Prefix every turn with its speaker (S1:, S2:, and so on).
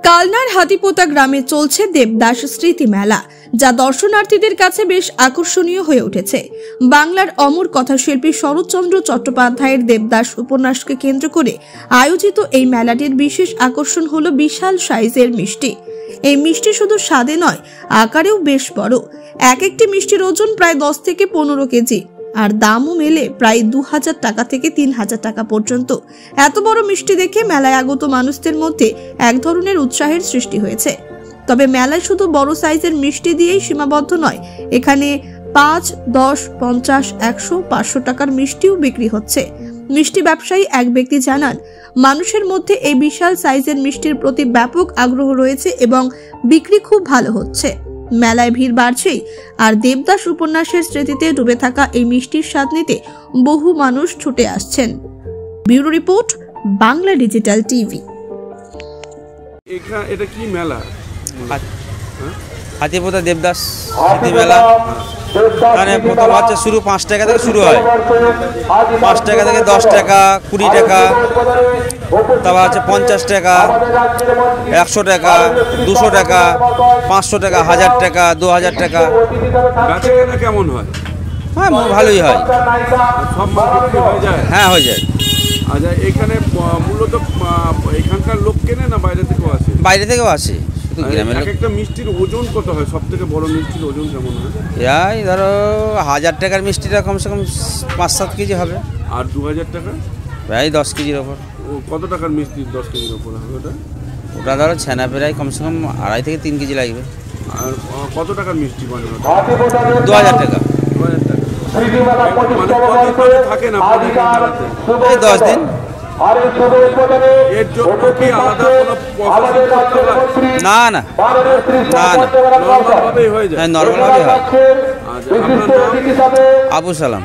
S1: কালনার হাতিপোতা গ্রামে চলছে দেবদাস স্মৃতি মেলা, যা দর্শনার্থীদের কাছে বেশ আকর্ষণীয় হয়ে উঠেছে। বাংলার অমর কথাশিল্পী শরৎচন্দ্র চট্টোপাধ্যায়ের দেবদাস উপন্যাসকে কেন্দ্র করে আয়োজিত এই মেলাটির বিশেষ আকর্ষণ হলো বিশাল সাইজের মিষ্টি। এই মিষ্টি শুধু স্বাদে নয়, আকারেও বেশ বড়। এক একটি মিষ্টির ওজন প্রায় 10 থেকে 15 কেজি, আর দামও মেলে প্রায় 2000 টাকা থেকে 3000 টাকা পর্যন্ত। এত বড় মিষ্টি দেখে মেলায় আগত মানুষদের মধ্যে এক ধরনের উৎসাহের সৃষ্টি হয়েছে। তবে মেলায় শুধু বড় সাইজের মিষ্টি দিয়েই সীমাবদ্ধ নয়, এখানে 5, 10, 50, 100, 500 টাকার মিষ্টিও বিক্রি হচ্ছে। মিষ্টি ব্যবসায়ী এক ব্যক্তি জানান, মানুষের মধ্যে এই বিশাল সাইজের মিষ্টির প্রতি ব্যাপক আগ্রহ রয়েছে এবং বিক্রি খুব ভালো হচ্ছে। মেলায় ভিড় বাড়ছেই, আর দেবদাস উপন্যাসের স্মৃতিতে ডুবে থাকা এই মিষ্টির স্বাদ নিতে বহু মানুষ ছুটে আসছেন। Bureau report, Bangla digital TV.
S2: এটা কি মেলা?
S3: হাতিপোতা দেবদাস স্মৃতি মেলা। এখানে প্রথম হচ্ছে শুরু 5 টাকা থেকে শুরু হয়, 5 টাকা থেকে 10 টাকা, 20 টাকা, তারপর হচ্ছে 50 টাকা, 100 টাকা, 200 টাকা, 500 টাকা, 1000 টাকা, 2000 টাকা।
S2: বেচাকেনা কেমন হয়?
S3: হ্যাঁ, ভালোই হয়।
S2: সব মাল বিক্রি হয়ে যায়?
S3: হ্যাঁ, হয়ে যায়।
S2: আচ্ছা, এখানে মূলত এখানকার লোক কেনে না বাইরে থেকেও আসে?
S3: বাইরে থেকেও আসে।
S2: একটা মিষ্টির ওজন কত হয়? সব থেকে বড় মিষ্টির ওজন কেমন হয়?
S3: এই ধরো 1000 টাকার মিষ্টিটা কমসে কম 5-7 কেজি হবে।
S2: আর 2000 টাকা?
S3: প্রায় 10 কেজির ওপর।
S2: কত টাকার মিষ্টি 10 কেজির ওপর হবে ওটা?
S3: ওটা ধরো ছানা প্রায় কমসে কম 2.5 থেকে 3 কেজি লাগবে।
S2: আর কত টাকার মিষ্টি বানে?
S3: 2000 টাকা।
S2: 2000 টাকা। মানে কতদিন থাকে না
S3: এই 10 দিন।
S2: এর জন্য কি আলাদা কোনো প্রসেসিং করতে হয়?
S3: না না না না,
S2: নরমাল ভাবেই হয়ে যায়।
S3: নরমাল ভাবে হয়।
S2: আচ্ছা, আপনার নাম?
S3: আবু সালাম।